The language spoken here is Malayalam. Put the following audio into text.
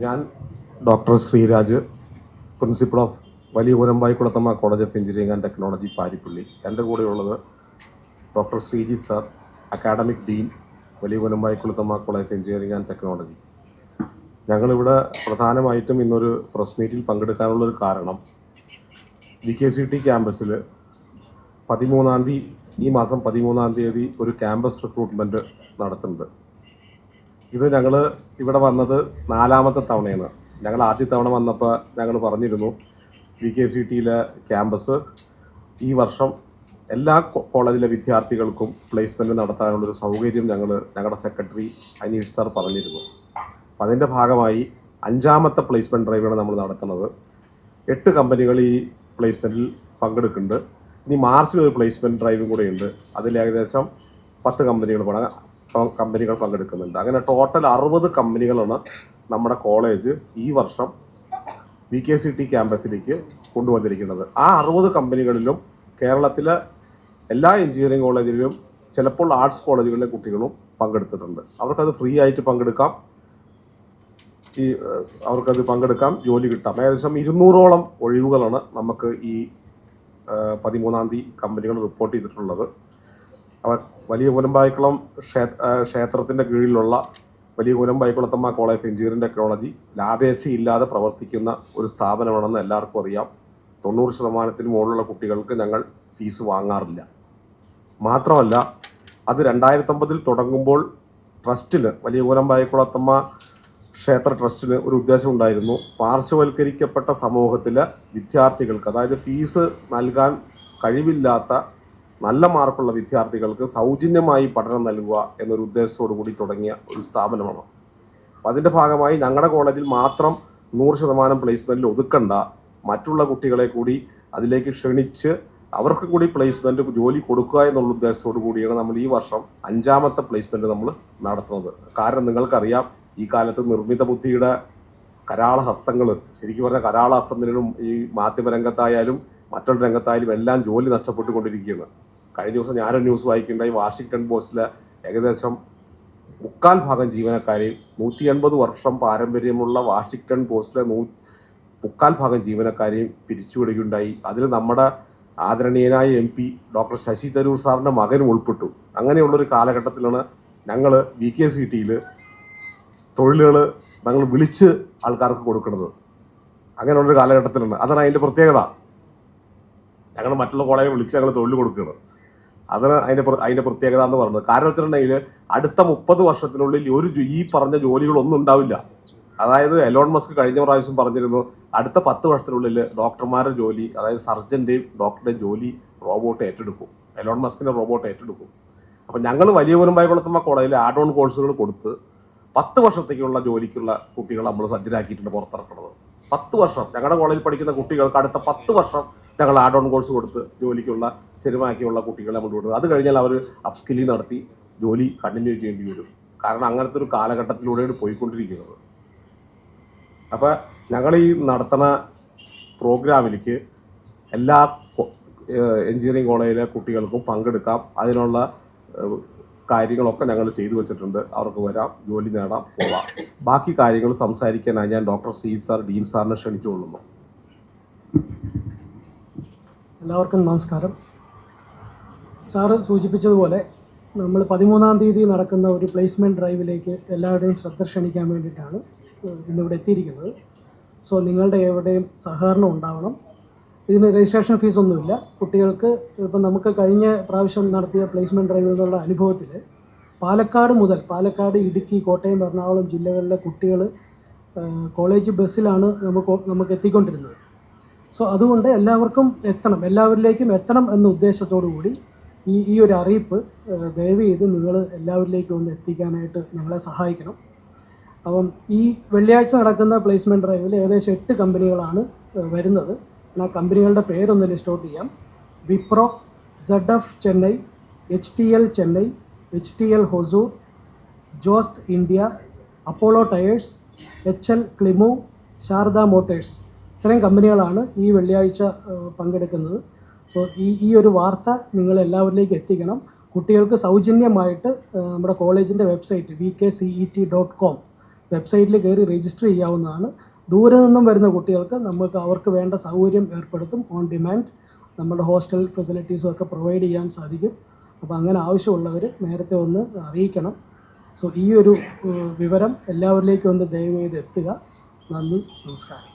ഞാൻ doctor Sreeraj, principal of Valiya Oorambayikkulathamma college of engineering and technology, Paripally. എൻ്റെ കൂടെയുള്ളത് doctor Sreejith sir, academic dean, Valiya Oorambayikkulathamma college of engineering and technology. ഞങ്ങളിവിടെ പ്രധാനമായിട്ടും ഇന്നൊരു പ്രസ് മീറ്റിൽ പങ്കെടുക്കാനുള്ളൊരു കാരണം, VKCT ക്യാമ്പസിൽ 13-ാം തീയതി, ഈ മാസം 13-ാം തീയതി ഒരു ക്യാമ്പസ് റിക്രൂട്ട്മെൻറ്റ് നടത്തുന്നുണ്ട്. ഇത് ഞങ്ങൾ ഇവിടെ വന്നത് 4ാമത്തെ തവണയാണ്. ഞങ്ങൾ ആദ്യ തവണ വന്നപ്പോൾ ഞങ്ങൾ പറഞ്ഞിരുന്നു VKCTയിലെ ക്യാമ്പസ് ഈ വർഷം എല്ലാ കോളേജിലെ വിദ്യാർത്ഥികൾക്കും പ്ലേസ്മെൻറ്റ് നടത്താനുള്ളൊരു സൗകര്യം ഞങ്ങളുടെ സെക്രട്ടറി അനീഷ് സാർ പറഞ്ഞിരുന്നു. അപ്പം അതിൻ്റെ ഭാഗമായി 5ാമത്തെ പ്ലേസ്മെൻറ്റ് ഡ്രൈവാണ് നമ്മൾ നടത്തുന്നത്. 8 കമ്പനികൾ ഈ പ്ലേസ്മെൻറ്റിൽ പങ്കെടുക്കുന്നുണ്ട്. ഇനി മാർച്ചിൽ ഒരു പ്ലേസ്മെൻറ്റ് ഡ്രൈവും കൂടെ ഉണ്ട്. അതിൽ ഏകദേശം 10 കമ്പനികൾ പങ്കെടുക്കുന്നുണ്ട്. അങ്ങനെ ടോട്ടൽ 60 കമ്പനികളാണ് നമ്മുടെ കോളേജ് ഈ വർഷം VKCT ക്യാമ്പസിലേക്ക് കൊണ്ടുവന്നിരിക്കുന്നത്. ആ 60 കമ്പനികളിലും കേരളത്തിലെ എല്ലാ എഞ്ചിനീയറിംഗ് കോളേജിലും ചിലപ്പോൾ ആർട്സ് കോളേജുകളിലെ കുട്ടികളും പങ്കെടുത്തിട്ടുണ്ട്. അവർക്കത് ഫ്രീ ആയിട്ട് പങ്കെടുക്കാം, ജോലി കിട്ടാം. ഏകദേശം 200ഓളം ഒഴിവുകളാണ് നമുക്ക് ഈ 13-ാം തീയതി കമ്പനികൾ റിപ്പോർട്ട് ചെയ്തിട്ടുള്ളത്. വലിയ ഊരമ്പായിക്കുളം ക്ഷേത്രത്തിൻ്റെ കീഴിലുള്ള വലിയ Oorambayikkulathamma college of engineering technology ലാഭേച്ഛയില്ലാതെ പ്രവർത്തിക്കുന്ന ഒരു സ്ഥാപനമാണെന്ന് എല്ലാവർക്കും അറിയാം. 90% മുകളിലുള്ള കുട്ടികൾക്ക് ഞങ്ങൾ ഫീസ് വാങ്ങാറില്ല. മാത്രമല്ല, അത് 2009 തുടങ്ങുമ്പോൾ ട്രസ്റ്റിന്, വലിയ ഊരമ്പായിക്കുളത്തമ്മ ക്ഷേത്ര ട്രസ്റ്റിന് ഒരു ഉദ്ദേശം ഉണ്ടായിരുന്നു. പാർശ്വവൽക്കരിക്കപ്പെട്ട സമൂഹത്തിലെ വിദ്യാർത്ഥികൾക്ക്, അതായത് ഫീസ് നൽകാൻ കഴിവില്ലാത്ത നല്ല മാർക്കുള്ള വിദ്യാർത്ഥികൾക്ക് സൗജന്യമായി പഠനം നൽകുക എന്നൊരു ഉദ്ദേശത്തോടു കൂടി തുടങ്ങിയ ഒരു സ്ഥാപനമാണ്. അപ്പം അതിൻ്റെ ഭാഗമായി ഞങ്ങളുടെ കോളേജിൽ മാത്രം 100% പ്ലേസ്മെൻറ്റിൽ ഒതുക്കണ്ട, മറ്റുള്ള കുട്ടികളെ കൂടി അതിലേക്ക് ക്ഷണിച്ച് അവർക്ക് കൂടി പ്ലേസ്മെൻറ്റ് ജോലി കൊടുക്കുക എന്നുള്ള ഉദ്ദേശത്തോടു കൂടിയാണ് നമ്മൾ ഈ വർഷം 5ാമത്തെ പ്ലേസ്മെൻറ്റ് നമ്മൾ നടത്തുന്നത്. കാരണം നിങ്ങൾക്കറിയാം, ഈ കാലത്ത് നിർമ്മിത ബുദ്ധിയുടെ കരാള ഹസ്തങ്ങൾ, ശരിക്കും പറഞ്ഞാൽ കരാള ഹസ്തത്തിനും ഈ മാധ്യമരംഗത്തായാലും മറ്റൊരു രംഗത്തായാലും എല്ലാം ജോലി നഷ്ടപ്പെട്ടുകൊണ്ടിരിക്കുകയാണ്. കഴിഞ്ഞ ദിവസം ഞാനൊരു ന്യൂസ് വായിക്കേണ്ടായി. വാഷിങ്ടൺ പോസ്റ്റിലെ ഏകദേശം 3/4 ജീവനക്കാരെയും, 180 വർഷം പാരമ്പര്യമുള്ള വാഷിങ്ടൺ പോസ്റ്റിലെ 3/4 ജീവനക്കാരെയും പിരിച്ചുവിടുകയുണ്ടായി. അതിൽ നമ്മുടെ ആദരണീയനായ MP ഡോക്ടർ ശശി തരൂർ സാറിൻ്റെ മകനും ഉൾപ്പെട്ടു. അങ്ങനെയുള്ളൊരു കാലഘട്ടത്തിലാണ് ഞങ്ങൾ VKCTയിൽ തൊഴിലുകൾ ഞങ്ങൾ വിളിച്ച് ആൾക്കാർക്ക് കൊടുക്കുന്നത്. അങ്ങനെയുള്ളൊരു കാലഘട്ടത്തിലാണ്. അതാണ് അതിൻ്റെ പ്രത്യേകത. ഞങ്ങൾ മറ്റുള്ള കോളേജ് വിളിച്ച് ഞങ്ങൾ തൊഴിൽ കൊടുക്കുകയാണ്. അതാണ് അതിൻ്റെ പ്രത്യേകത എന്ന് പറയുന്നത്. കാരണം വെച്ചിട്ടുണ്ടെങ്കിൽ അടുത്ത 30 വർഷത്തിനുള്ളിൽ ഈ പറഞ്ഞ ജോലികളൊന്നും ഉണ്ടാവില്ല. അതായത് എലോൺ മസ്ക് കഴിഞ്ഞ പ്രാവശ്യം പറഞ്ഞിരുന്നു, അടുത്ത 10 വർഷത്തിനുള്ളിൽ ഡോക്ടർമാരുടെ ജോലി, അതായത് സർജൻ്റെയും ഡോക്ടറുടെയും ജോലി റോബോട്ട് ഏറ്റെടുക്കും. എലോൺ മസ്കിൻ്റെ റോബോട്ട് ഏറ്റെടുക്കും. അപ്പം ഞങ്ങൾ വലിയ ഊരമ്പായിക്കുളത്തമ്മ കോളേജിൽ ആഡ് ഓൺ കോഴ്സുകൾ കൊടുത്ത് 10 വർഷത്തേക്കുള്ള ജോലിക്കുള്ള കുട്ടികൾ നമ്മൾ സജ്ജരാക്കിയിട്ടുണ്ട് പുറത്തിറക്കുന്നത്. 10 വർഷം ഞങ്ങളുടെ കോളേജിൽ പഠിക്കുന്ന കുട്ടികൾക്ക് അടുത്ത 10 വർഷം ഞങ്ങൾ ആഡ് ഓൺ കോഴ്സ് കൊടുത്ത് ജോലിക്കുള്ള സ്ഥിരമാക്കിയുള്ള കുട്ടികളെ നമ്മൾ കൊടുക്കുന്നത്. അത് കഴിഞ്ഞാൽ അവർ അപ്സ്കില്ലിംഗ് നടത്തി ജോലി കണ്ടിന്യൂ ചെയ്യേണ്ടി വരും. കാരണം അങ്ങനത്തെ ഒരു കാലഘട്ടത്തിലൂടെയാണ് പോയിക്കൊണ്ടിരിക്കുന്നത്. അപ്പോൾ ഞങ്ങൾ ഈ നടത്തുന്ന പ്രോഗ്രാമിലേക്ക് എല്ലാ എഞ്ചിനീയറിംഗ് കോളേജിലെ കുട്ടികൾക്കും പങ്കെടുക്കാം. അതിനുള്ള കാര്യങ്ങളൊക്കെ ഞങ്ങൾ ചെയ്തു വെച്ചിട്ടുണ്ട്. അവർക്ക് വരാം, ജോലി നേടാം, പോവാം. ബാക്കി കാര്യങ്ങൾ സംസാരിക്കാനായി ഞാൻ ഡോക്ടർ ശ്രീജിത്ത് സാർ, ഡീൻ സാറിനെ ക്ഷണിച്ചുകൊള്ളുന്നു. എല്ലാവർക്കും നമസ്കാരം. സാറ് സൂചിപ്പിച്ചതുപോലെ നമ്മൾ 13-ാം തീയതി നടക്കുന്ന ഒരു പ്ലേസ്മെൻറ്റ് ഡ്രൈവിലേക്ക് എല്ലാവരുടെയും ശ്രദ്ധ ക്ഷണിക്കാൻ വേണ്ടിയിട്ടാണ് ഇന്നിവിടെ എത്തിയിരിക്കുന്നത്. സോ നിങ്ങളുടെ എവിടെയും സഹകരണം ഉണ്ടാവണം. ഇതിന് രജിസ്ട്രേഷൻ ഫീസൊന്നുമില്ല. കുട്ടികൾക്ക് ഇപ്പം നമുക്ക് കഴിഞ്ഞ പ്രാവശ്യം നടത്തിയ പ്ലേസ്മെൻറ്റ് ഡ്രൈവിൽ നിന്നുള്ള അനുഭവത്തിൽ പാലക്കാട്, ഇടുക്കി, കോട്ടയം, എറണാകുളം ജില്ലകളിലെ കുട്ടികൾ കോളേജ് ബസ്സിലാണ് നമുക്ക് എത്തിക്കൊണ്ടിരുന്നത്. സോ അതുകൊണ്ട് എല്ലാവരിലേക്കും എത്തണം എന്ന ഉദ്ദേശത്തോടു കൂടി ഈ ഒരു അറിയിപ്പ് ദയവ് ചെയ്ത് നിങ്ങൾ എല്ലാവരിലേക്കും ഒന്ന് എത്തിക്കാനായിട്ട് ഞങ്ങളെ സഹായിക്കണം. അപ്പം ഈ വെള്ളിയാഴ്ച നടക്കുന്ന പ്ലേസ്മെൻറ്റ് ഡ്രൈവിൽ ഏകദേശം 8 കമ്പനികളാണ് വരുന്നത്. ആ കമ്പനികളുടെ പേരൊന്ന് ലിസ്റ്റ് ഔട്ട് ചെയ്യാം. Wipro, ZF Chennai, HTL Chennai, HTL Hosur, Jost India, Apollo tyres, HL ക്ലിമു, ശാരദ മോട്ടേഴ്സ്, ഇത്രയും കമ്പനികളാണ് ഈ വെള്ളിയാഴ്ച പങ്കെടുക്കുന്നത്. സോ ഈ ഒരു വാർത്ത നിങ്ങൾ എല്ലാവരിലേക്ക് എത്തിക്കണം. കുട്ടികൾക്ക് സൗജന്യമായിട്ട് നമ്മുടെ കോളേജിൻ്റെ വെബ്സൈറ്റ് VKCET.com വെബ്സൈറ്റിൽ കയറി രജിസ്റ്റർ ചെയ്യാവുന്നതാണ്. ദൂരെ നിന്നും വരുന്ന കുട്ടികൾക്ക് നമുക്ക് അവർക്ക് വേണ്ട സൗകര്യം ഏർപ്പെടുത്തും. ഓൺ ഡിമാൻഡ് നമ്മുടെ ഹോസ്റ്റൽ ഫെസിലിറ്റീസും ഒക്കെ പ്രൊവൈഡ് ചെയ്യാൻ സാധിക്കും. അപ്പോൾ അങ്ങനെ ആവശ്യമുള്ളവർ നേരത്തെ ഒന്ന് അറിയിക്കണം. സോ ഈ ഒരു വിവരം എല്ലാവരിലേക്കും ഒന്ന് ദയവ് ചെയ്ത് എത്തുക. നന്ദി, നമസ്കാരം.